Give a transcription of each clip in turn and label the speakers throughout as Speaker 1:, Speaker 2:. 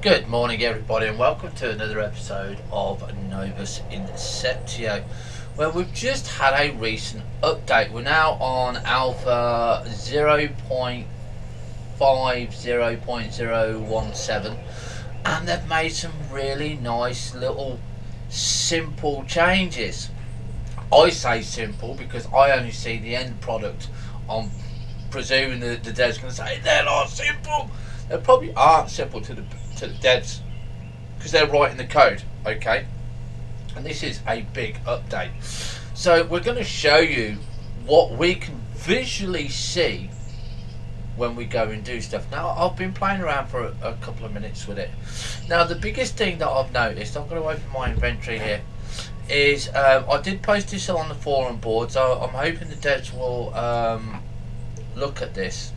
Speaker 1: Good morning everybody and welcome to another episode of Novus Inceptio, where we've just had a recent update. We're now on alpha 0.50.017 and they've made some really nice little simple changes. I say simple because I only see the end product. I'm presuming that the devs going to say they're not simple. They probably aren't simple to the devs because they're writing the code, okay? And this is a big update. So we're going to show you what we can visually see when we go and do stuff. Now, I've been playing around for a couple of minutes with it. Now, the biggest thing that I've noticed, I'm going to open my inventory here, is I did post this on the forum board, so I'm hoping the devs will look at this.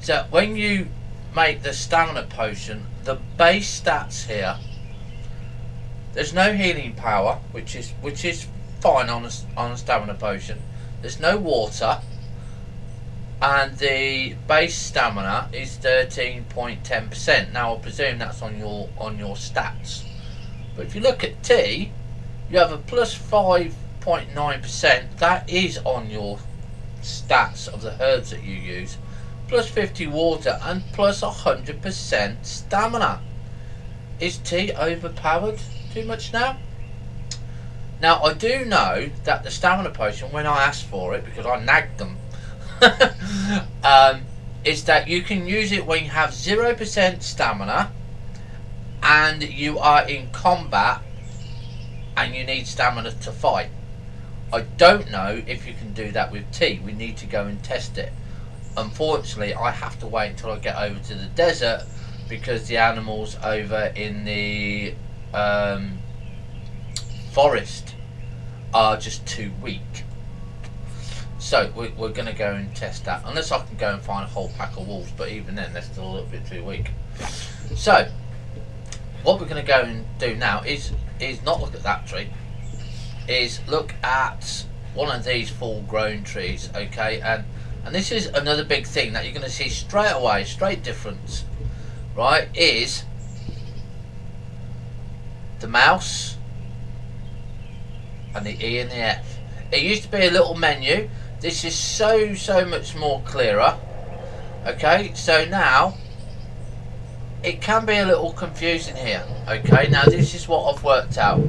Speaker 1: So when you make the stamina potion, the base stats here, there's no healing power, which is fine on a stamina potion. There's no water, and the base stamina is 13.10%. Now I presume that's on your stats, but if you look at T, you have a plus 5.9%. that is on your stats of the herbs that you use, plus 50 water and plus 100% stamina. Is T overpowered too much now? Now I do know that the stamina potion, when I asked for it because I nagged them, is that you can use it when you have 0% stamina and you are in combat and you need stamina to fight. I don't know if you can do that with T. We need to go and test it. Unfortunately, I have to wait until I get over to the desert because the animals over in the forest are just too weak. So we're going to go and test that, unless I can go and find a whole pack of wolves, but even then they're still a little bit too weak. So what we're going to go and do now is not look at that tree, is look at one of these full grown trees, okay? And this is another big thing that you're going to see straight away, straight difference, right, is the mouse and the E and the F. It used to be a little menu. This is so much more clearer, okay? So now it can be a little confusing here, okay? Now this is what I've worked out.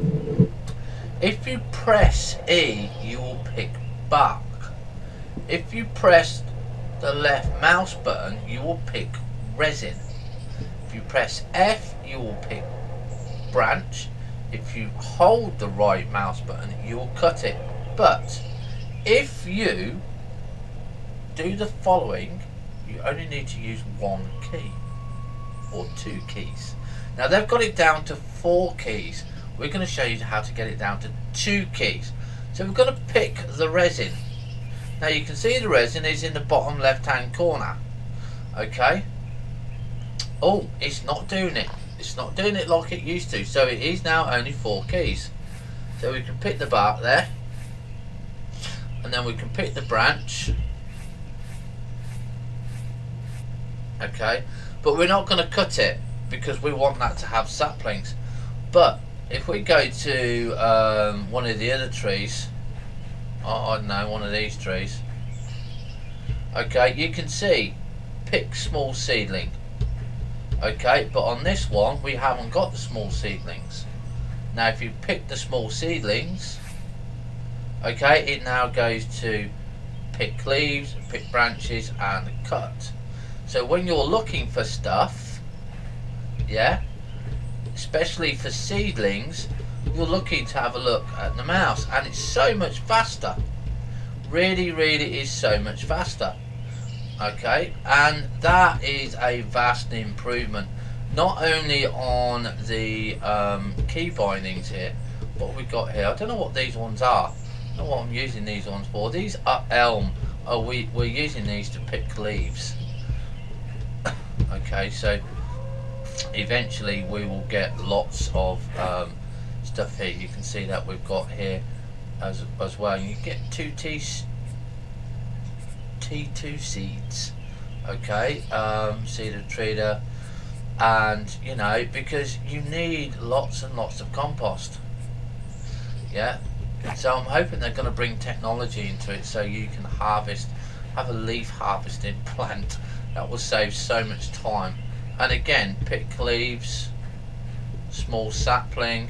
Speaker 1: If you press E, you will pick bark. If you press the left mouse button, you will pick resin. If you press F, you will pick branch. If you hold the right mouse button, you will cut it. But if you do the following, you only need to use one key or two keys. Now they've got it down to 4 keys. We're going to show you how to get it down to 2 keys. So we're going to pick the resin. Now you can see the resin is in the bottom left hand corner, okay? Oh, it's not doing it. It's not doing it like it used to. So it is now only 4 keys. So we can pick the bark there, and then we can pick the branch, okay? But we're not going to cut it because we want that to have saplings. But if we go to one of the other trees, I don't know, one of these trees, okay, you can see pick small seedling, okay? But on this one we haven't got the small seedlings. Now if you pick the small seedlings, okay, it now goes to pick leaves, pick branches and cut. So when you're looking for stuff, yeah, especially for seedlings, you're looking to have a look at the mouse, and it's so much faster. Really is so much faster, okay? And that is a vast improvement, not only on the key bindings here. What we've got here, I don't know what these ones are. I don't know what I'm using these ones for. These are elm. Oh, we're using these to pick leaves. Okay, so eventually we will get lots of stuff here. You can see that we've got here as well. You get 2 T2 seeds, okay? Seed of treater, And you know, because you need lots and lots of compost. Yeah, so I'm hoping they're going to bring technology into it so you can harvest, have a leaf harvesting plant. That will save so much time. And again, pick leaves, small sapling.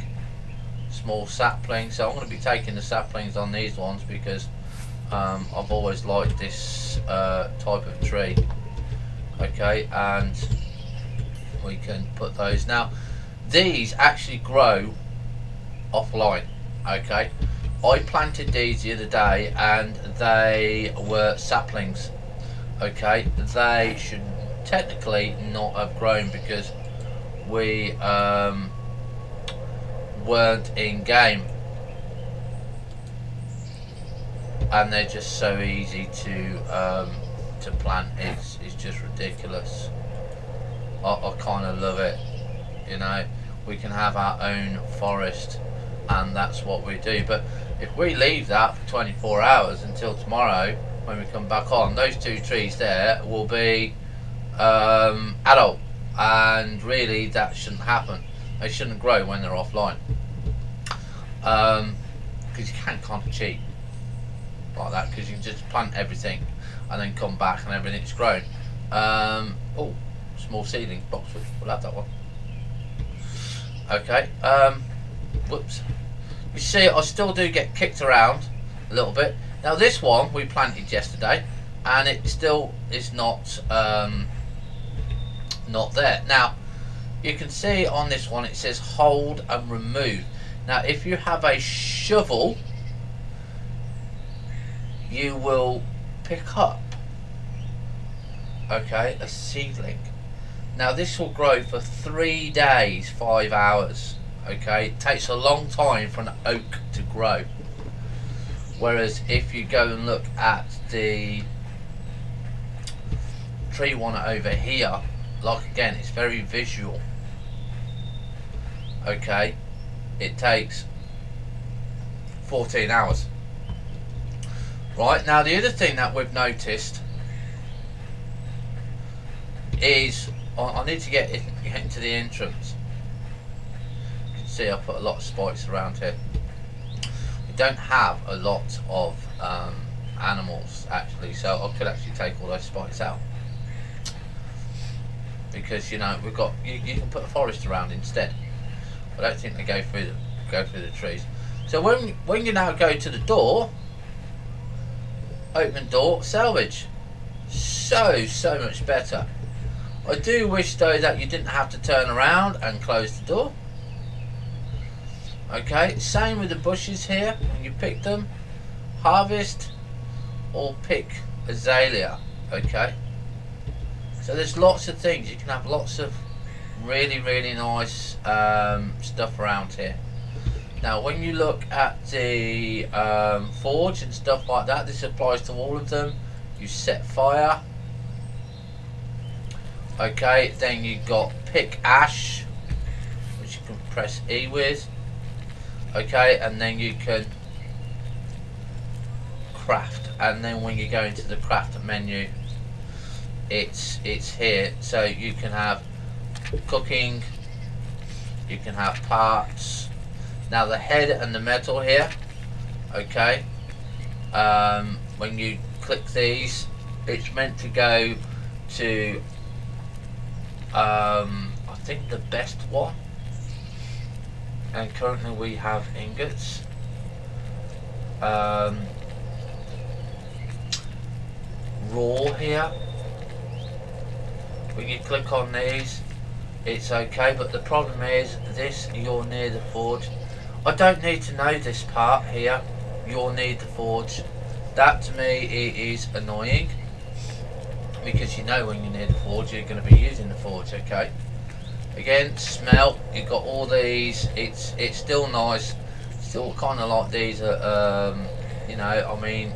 Speaker 1: So I'm going to be taking the saplings on these ones because I've always liked this type of tree. Okay, and we can put those. Now these actually grow offline. Okay, I planted these the other day and they were saplings. Okay, they should technically not have grown because we weren't in game, and they're just so easy to plant. It's just ridiculous. I kind of love it. You know, we can have our own forest, and that's what we do. But if we leave that for 24 hours until tomorrow when we come back on, those two trees there will be adult, and really that shouldn't happen. They shouldn't grow when they're offline, because you can't kind of cheat like that, because you can just plant everything and then come back and everything's grown. Oh, small seedling boxwood, we'll have that one. Okay, whoops. You see, I still do get kicked around a little bit. Now this one we planted yesterday, and it still is not there. Now you can see on this one it says hold and remove. Now if you have a shovel, you will pick up, okay, a seedling. Now this will grow for 3 days, 5 hours. Okay, it takes a long time for an oak to grow. Whereas if you go and look at the tree one over here, like again, it's very visual. Okay, it takes 14 hours. Right, now the other thing that we've noticed is, I need to get into the entrance. You can see I put a lot of spikes around here. We don't have a lot of animals actually, so I could actually take all those spikes out, because you know we've got, you can put a forest around instead. I don't think they go through the trees. So when you now go to the door, open door, salvage, so much better. I do wish though that you didn't have to turn around and close the door. Okay, same with the bushes here. When you pick them, harvest or pick azalea. Okay, so there's lots of things. You can have lots of really nice stuff around here. Now when you look at the forge and stuff like that, this applies to all of them. You set fire. Okay, then you got pick ash, which you can press E with. Okay, and then you can craft, and then when you go into the craft menu, it's here. So you can have cooking, you can have parts. Now the head and the metal here, okay, when you click these, it's meant to go to I think the best one, and currently we have ingots. Raw here, when you click on these, it's okay, but the problem is this, you're near the forge. I don't need to know this part here, you'll need the forge. That to me it is annoying, because you know when you're near the forge you're going to be using the forge. Okay, again, smelt, you've got all these. It's still nice, still kind of like these are you know, I mean,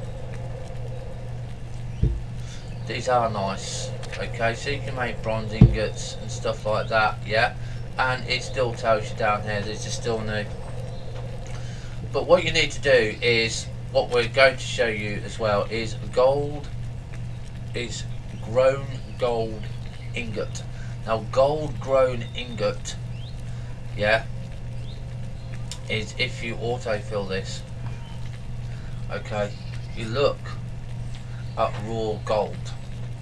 Speaker 1: these are nice. Okay, so you can make bronze ingots and stuff like that. Yeah, and it still tells you down here these are still new. But what you need to do is, what we're going to show you as well, is gold, is grown gold ingot. Now gold grown ingot, yeah, is if you autofill this, okay, you look at raw gold.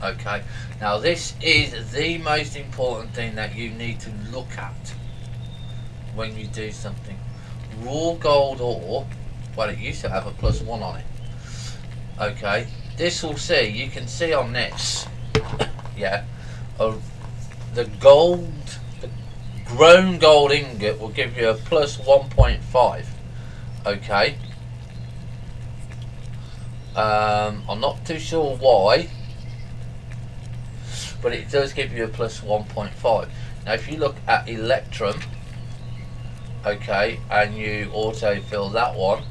Speaker 1: Okay, now this is the most important thing that you need to look at when you do something. Raw gold ore, well, it used to have a +1 on it. Okay, this will see, you can see on this, yeah, the gold, the grown gold ingot will give you a +1.5. Okay, I'm not too sure why, but it does give you a +1.5. Now if you look at Electrum, okay, and you autofill that one,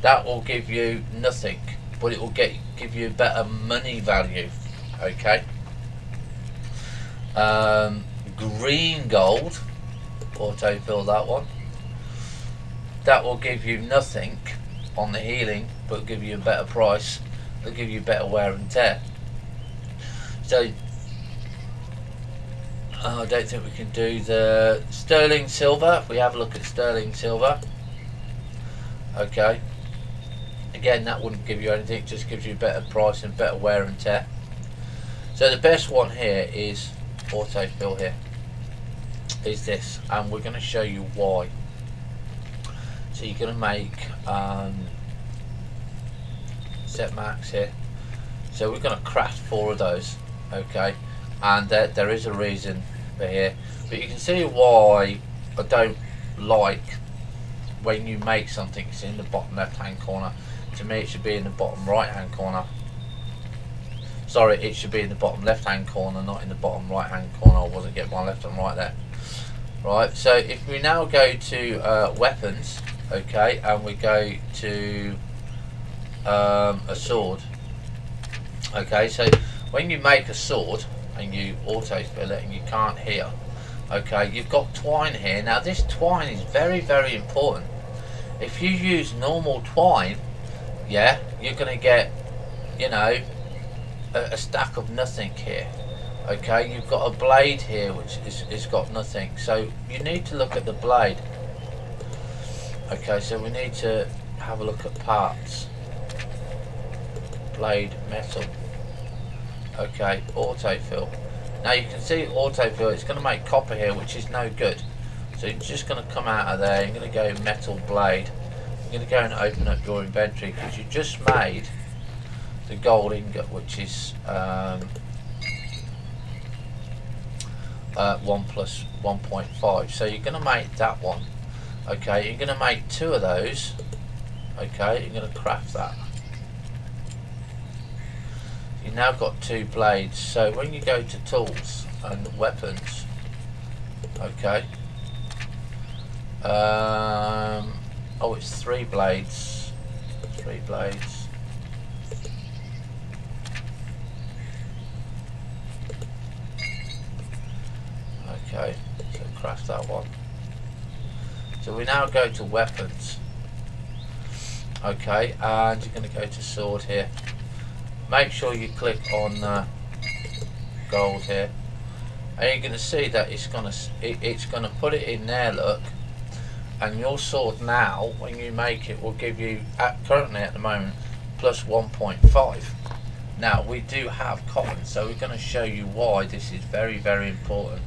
Speaker 1: that will give you nothing, but it will give you better money value. Okay, green gold, autofill that one, that will give you nothing on the healing, but give you a better price. It'll give you better wear and tear. So I don't think we can do the sterling silver. If we have a look at sterling silver, okay, again, that wouldn't give you anything, it just gives you a better price and better wear and tear. So the best one here is autofill here, is this, and we're going to show you why. So you're going to make set max here. So we're going to craft 4 of those, okay, and there is a reason for here, but you can see why I don't like when you make something it's in the bottom left hand corner. To me it should be in the bottom right hand corner. Sorry, it should be in the bottom left hand corner, not in the bottom right hand corner. I wasn't getting my left and right there. Right, so if we now go to weapons, okay, and we go to a sword, okay, so when you make a sword and you autofill it and you can't heal, okay, you've got twine here. Now this twine is very, very important. If you use normal twine, yeah, you're going to get, you know, a stack of nothing here. Okay, you've got a blade here which is got nothing, so you need to look at the blade. Okay, so we need to have a look at parts. Blade, metal. Okay, autofill. Now you can see autofill, it's going to make copper here, which is no good. So you're just going to come out of there, you're going to go metal blade. You're going to go and open up your inventory because you just made the gold ingot, which is 1 plus 1.5. So you're going to make that one. Okay, you're going to make 2 of those. Okay, you're going to craft that. You've now got 2 blades. So when you go to tools and weapons, okay, oh, it's 3 blades. 3 blades. Okay, so craft that one. So we now go to weapons. Okay, and you're going to go to sword here. Make sure you click on gold here, and you're going to see that it's going to put it in there. Look, and your sword now, when you make it, will give you currently at the moment plus 1.5. Now we do have cotton, so we're going to show you why this is very, very important.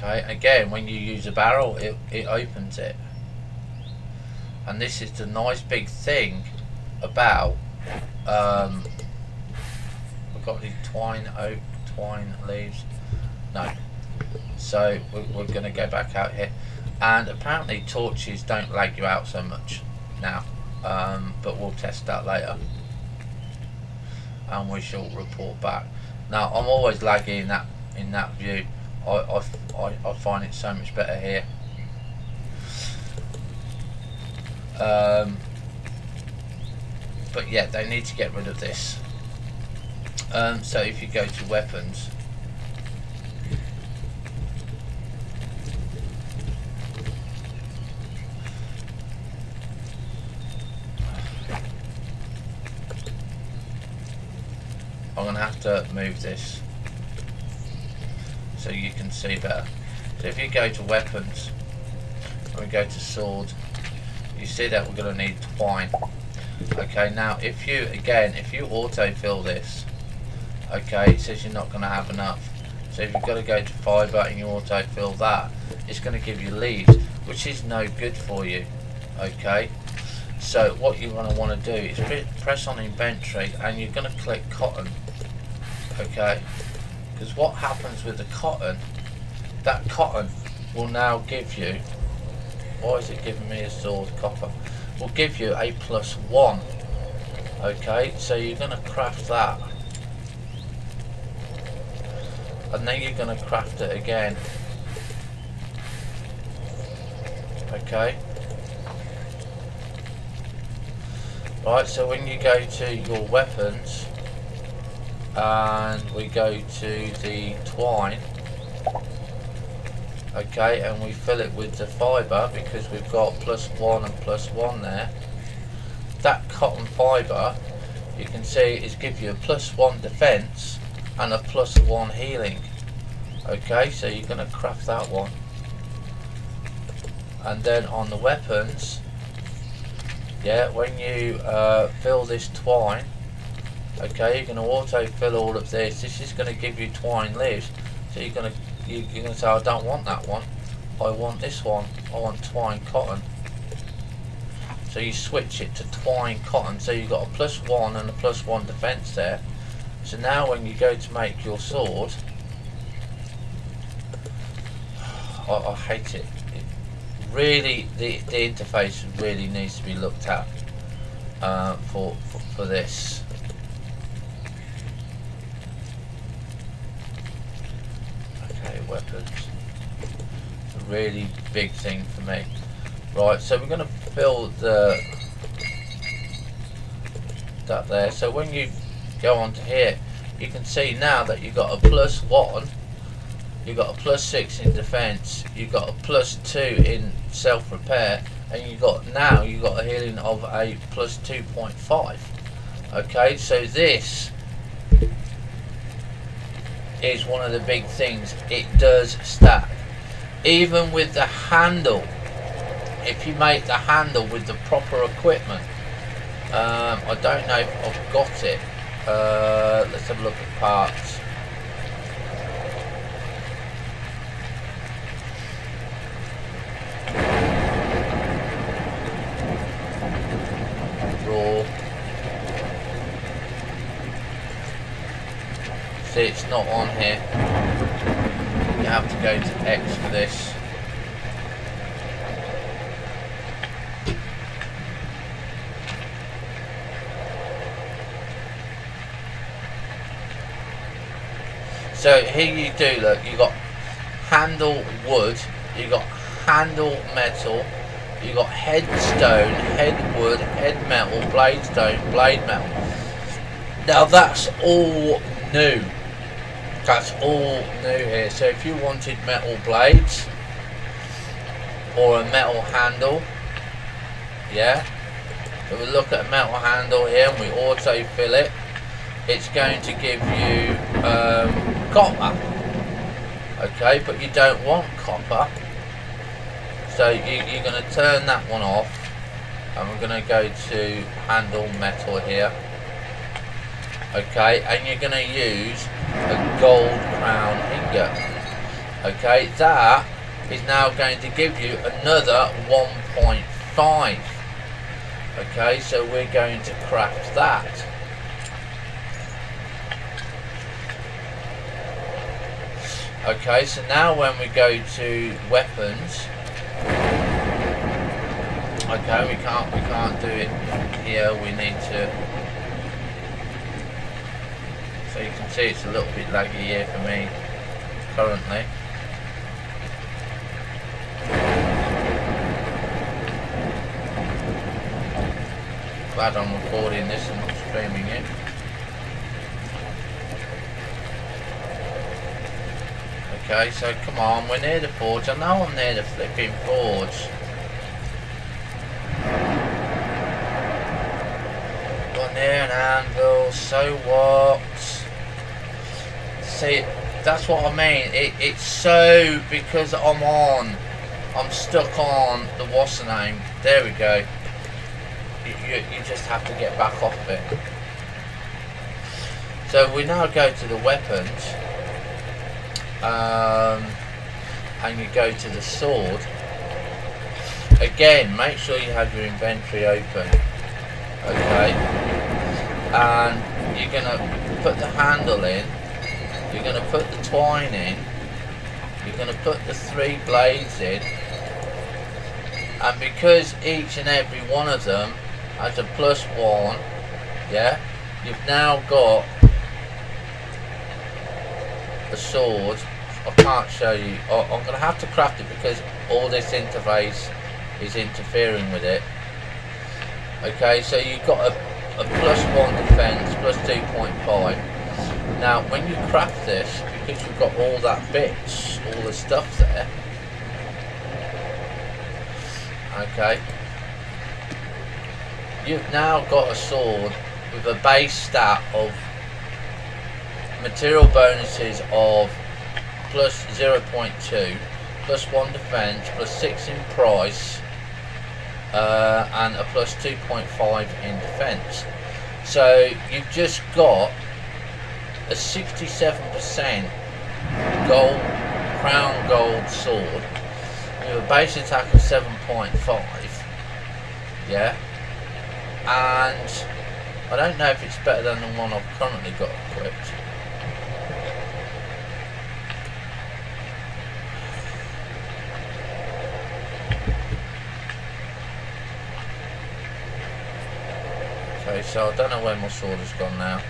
Speaker 1: Okay, again, when you use a barrel, it opens it. And this is the nice big thing about we've got the twine, oak, twine leaves. No. So we're going to go back out here, and apparently torches don't lag you out so much now, but we'll test that later and we shall report back. Now I'm always laggy in that view. I find it so much better here. But yeah, they need to get rid of this. So if you go to weapons, to move this so you can see better. So if you go to weapons and we go to sword, you see that we're going to need twine. Okay, now if you autofill this, okay, it says you're not going to have enough. So if you've got to go to fibre and you autofill that, it's going to give you leaves, which is no good for you. Okay, so what you're going to want to do is press on inventory and you're going to click cotton. Okay, because what happens with the cotton, that cotton will now give you, why is it giving me a sword copper, will give you a +1. Okay, so you're going to craft that and then you're going to craft it again. Okay, right, so when you go to your weapons and we go to the twine, okay, and we fill it with the fibre because we've got +1 and +1 there, that cotton fibre you can see is give you a +1 defence and a +1 healing. Okay, so you're going to craft that one, and then on the weapons, yeah, when you fill this twine, okay, you're going to auto fill all of this. This is going to give you twine leaves, so you're going to say, I don't want that one, I want this one, I want twine cotton. So you switch it to twine cotton, so you've got a +1 and a +1 defence there. So now when you go to make your sword, I hate it. Really, the interface really needs to be looked at for this. Okay, weapons. It's a really big thing for me. Right, so we're going to fill that there. So when you go on to here, you can see now that you've got a +1, you've got a +6 in defence, you've got a +2 in self-repair, and you've got a healing of a +2.5. Okay, so this is one of the big things. It does stack. Even with the handle, if you make the handle with the proper equipment, I don't know if I've got it. Let's have a look at parts. Raw. See, it's not on here. You have to go to X for this. So here you do, look, you got handle wood, you got handle metal, you got head stone, head wood, head metal, blade stone, blade metal. Now that's all new. That's all new here. So if you wanted metal blades or a metal handle, yeah, so we look at a metal handle here and we auto fill it, it's going to give you copper. Okay, but you don't want copper, so you're going to turn that one off, and we're going to go to handle metal here. Okay, and you're going to use a gold crown ingot. Okay, that is now going to give you another 1.5. Okay, so we're going to craft that. Okay, so now when we go to weapons, okay, we can't do it here. We need to. So you can see it's a little bit laggy here for me currently. Glad I'm recording this and not streaming it. Okay, so come on, we're near the forge. I know I'm near the flipping forge. We're near an anvil, so what? see, that's what I mean. It's so, because I'm stuck on the what's the name. There we go. You just have to get back off of it. So we now go to the weapons, and you go to the sword. Again, make sure you have your inventory open. Okay, and you're gonna put the handle in. You're gonna put the twine in. You're gonna put the 3 blades in. And because each and every one of them has a +1, yeah, you've now got a sword. I can't show you. I'm going to have to craft it because all this interface is interfering with it. Okay, so you've got a +1 defense, +2.5. Now, when you craft this, because you've got all that bits, all the stuff there, okay, you've now got a sword with a base stat of material bonuses of +0.2, +1 defense, +6 in price, and a +2.5 in defense. So you've just got a 67% gold, crown gold sword with a base attack of 7.5, yeah, and I don't know if it's better than the one I've currently got equipped. Okay, so I don't know where my sword has gone now.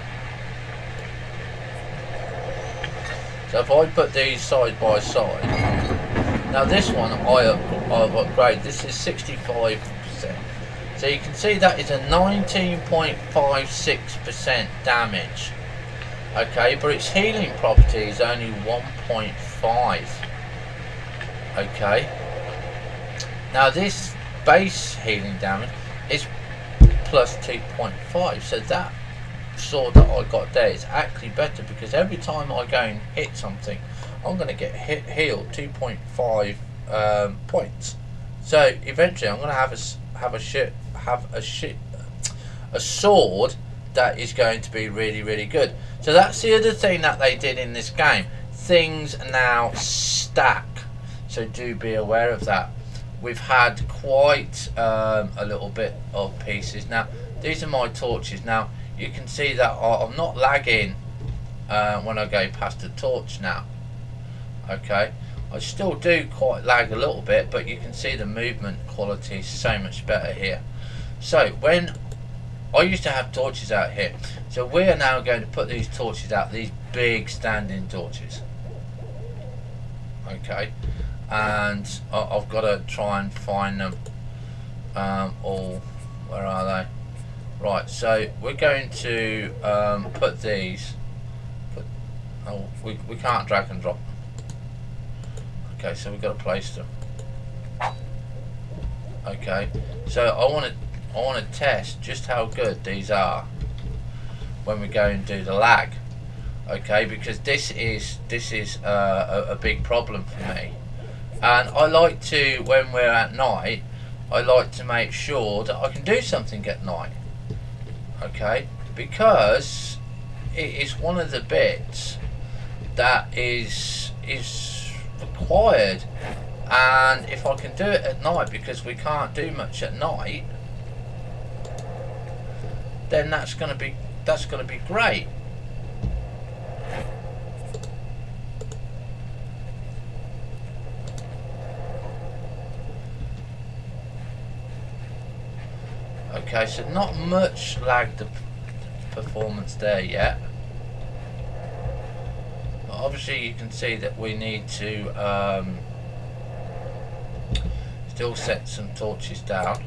Speaker 1: So if I put these side by side, now this one I've upgraded. This is 65%. So you can see that is a 19.56% damage. Okay, but its healing property is only 1.5. Okay. Now this base healing damage is +2.5. So that sword that I got there is actually better because every time I go and hit something, I'm going to get healed 2.5 points. So eventually, I'm going to have a sword that is going to be really, really good. So that's the other thing that they did in this game. Things now stack. So do be aware of that. We've had quite a little bit of pieces. Now, these are my torches. Now, you can see that I'm not lagging when I go past the torch now. Okay, I still do quite lag a little bit, but you can see the movement quality is so much better here. So when I used to have torches out here, so we are now going to put these torches out, these big standing torches. Okay, and I've got to try and find them all. Where are they? Right, so we're going to put these. Oh, we can't drag and drop them. Okay, so we've got to place them. Okay, so I want to test just how good these are when we go and do the lag. Okay, because this is a big problem for me, and I like to, when we're at night, I like to make sure that I can do something at night. Okay, because it is one of the bits that is required, and if I can do it at night, because we can't do much at night, then that's going to be great. Okay, so not much lag the performance there yet. But obviously you can see that we need to still set some torches down.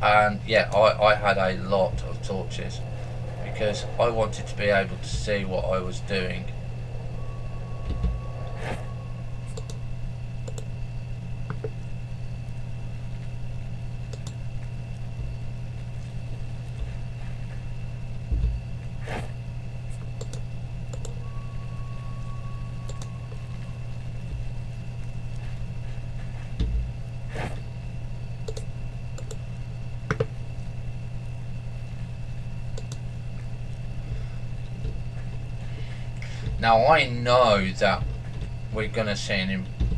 Speaker 1: And yeah, I had a lot of torches because I wanted to be able to see what I was doing. Now I know that we're going to see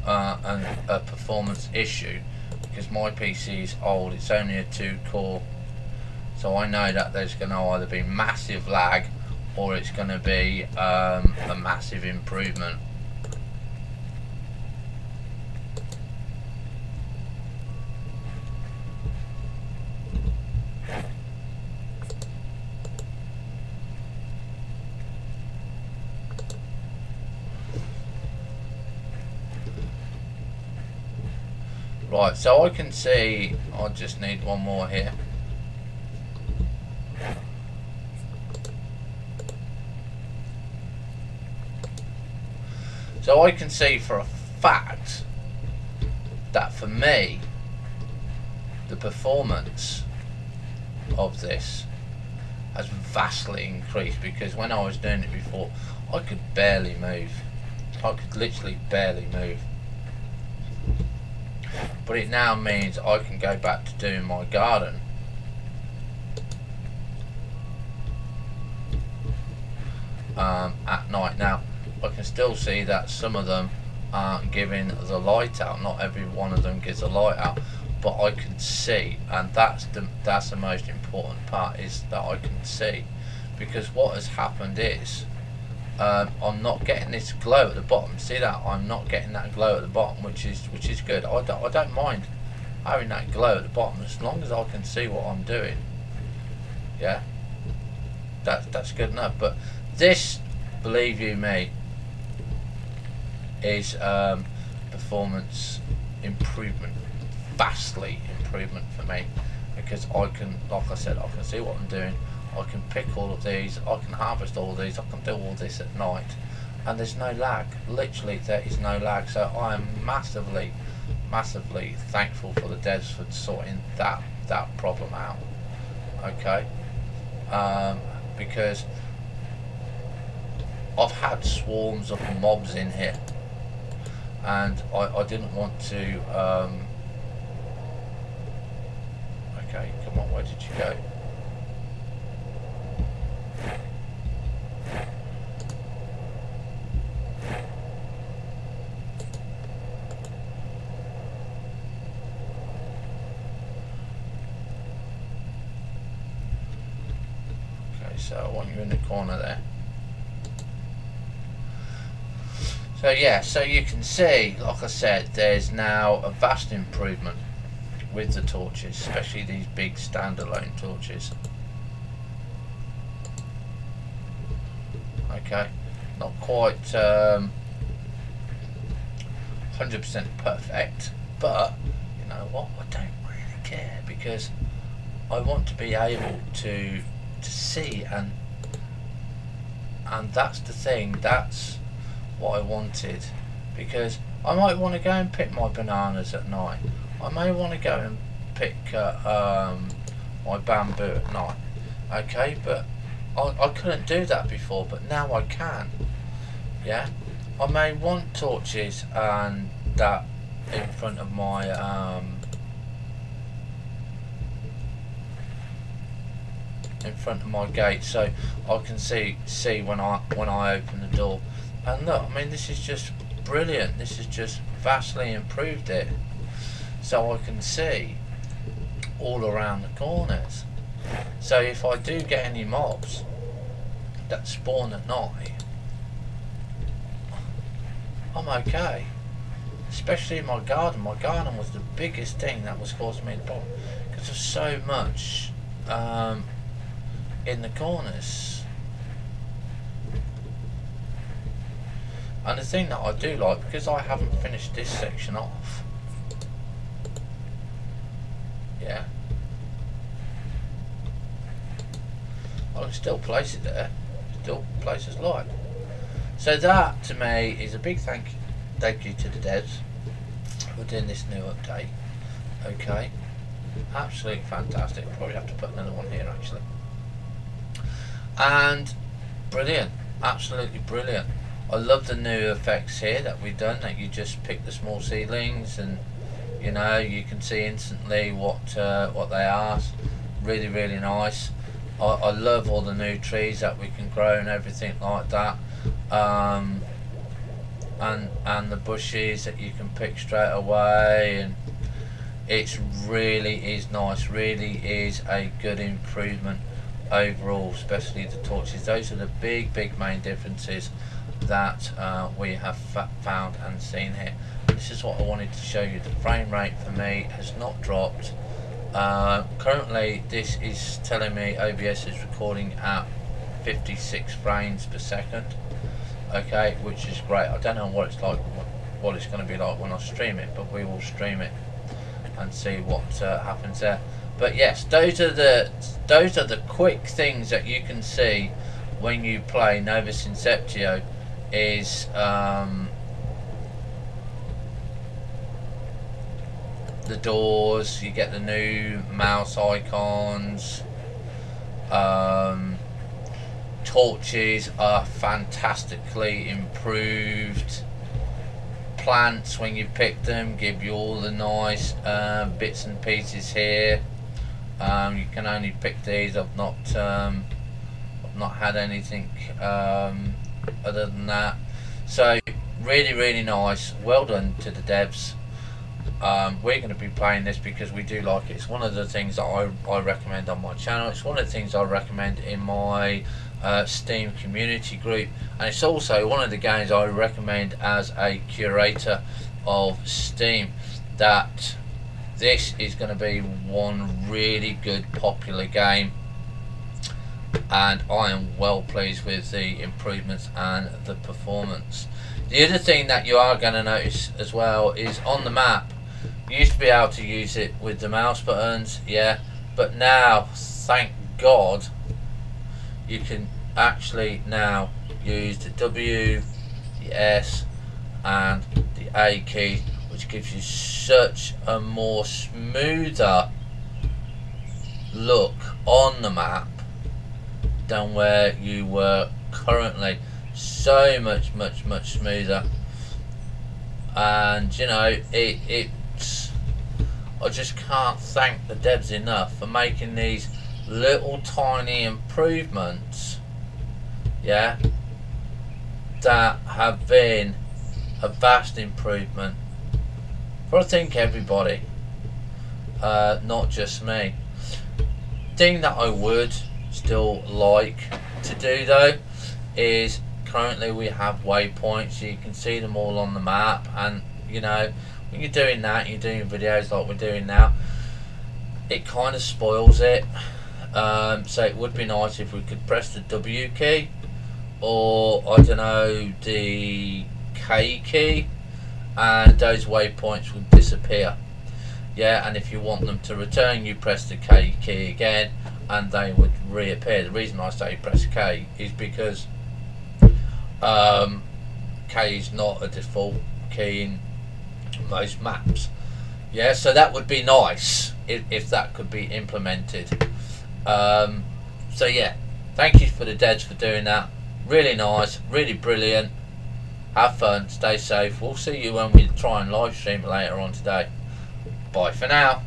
Speaker 1: a performance issue because my PC is old. It's only a 2-core, so I know that there's going to either be massive lag or it's going to be a massive improvement. Right, so I can see, I just need one more here. So I can see for a fact that for me, the performance of this has vastly increased, because when I was doing it before, I could barely move. I could literally barely move. But it now means I can go back to doing my garden at night. Now I can still see that some of them aren't giving the light out. Not every one of them gives the light out, but I can see, and that's the most important part, is that I can see. Because what has happened is I'm not getting this glow at the bottom. See that? I'm not getting that glow at the bottom, which is good. I don't mind having that glow at the bottom as long as I can see what I'm doing. Yeah, that's good enough. But this, believe you me, is performance improvement, vastly improvement for me, because I can, like I said, I can see what I'm doing. I can pick all of these, I can harvest all of these, I can do all this at night, and there's no lag. Literally there is no lag. So I am massively thankful for the devs for sorting that problem out. Okay, because I've had swarms of mobs in here, and I didn't want to okay, come on, where did you go? So I want you in the corner there. So yeah, so you can see, like I said, there's now a vast improvement with the torches, especially these big standalone torches. Okay, not quite 100% perfect, but you know what, I don't really care, because I want to be able to see, and that's the thing, that's what I wanted. Because I might want to go and pick my bananas at night, I may want to go and pick my bamboo at night, okay, but I couldn't do that before, but now I can. Yeah, I may want torches and that in front of my gate, so I can see when I open the door. And look, I mean, this is just brilliant. This has just vastly improved it, so I can see all around the corners. So if I do get any mobs that spawn at night, I'm okay. Especially in my garden. My garden was the biggest thing that was causing me the problem, because there's so much in the corners. And the thing that I do like, because I haven't finished this section off, yeah, I can still place it there, still places light. So that to me is a big thank you to the devs for doing this new update. Okay, absolutely fantastic. Probably have to put another one here actually. And brilliant, absolutely brilliant. I love the new effects here that we've done, that you just pick the small seedlings and you know you can see instantly what they are. Really, really nice. I love all the new trees that we can grow and everything like that. and the bushes that you can pick straight away, and it's really is nice, really is a good improvement overall, especially the torches. Those are the big main differences that we have found and seen here. This is what I wanted to show you. The frame rate for me has not dropped. Currently this is telling me OBS is recording at 56 frames per second, okay, which is great. I don't know what it's like, what it's going to be like when I stream it, but we will stream it and see what happens there. But yes, those are the quick things that you can see when you play Novus Inceptio. Is the doors, you get the new mouse icons, torches are fantastically improved, plants when you pick them give you all the nice bits and pieces here. You can only pick these. I've not had anything other than that. So really nice. Well done to the devs. We're going to be playing this because we do like it. It's one of the things that I recommend on my channel. It's one of the things I recommend in my Steam community group, and it's also one of the games I recommend as a curator of Steam. That this is going to be one really good popular game, and I am well pleased with the improvements and the performance. The other thing that you are going to notice as well is on the map, you used to be able to use it with the mouse buttons, yeah, but now, thank God, you can actually now use the W, the S and the A key, which gives you such a more smoother look on the map than where you were currently. So much smoother, and you know, it's I just can't thank the devs enough for making these little tiny improvements, yeah, that have been a vast improvement for I think everybody, not just me. Thing that I would still like to do though is, currently we have waypoints, you can see them all on the map, and you know, when you're doing that, you're doing videos like we're doing now, it kind of spoils it. So it would be nice if we could press the W key, or I don't know, the K key, and those waypoints would disappear. Yeah, and if you want them to return, you press the K key again and they would reappear. The reason I say press K is because K is not a default key in most maps. Yeah, so that would be nice if that could be implemented. So yeah, thank you for the devs for doing that. Really nice, really brilliant. Have fun, stay safe. We'll see you when we try and live stream later on today. Bye for now.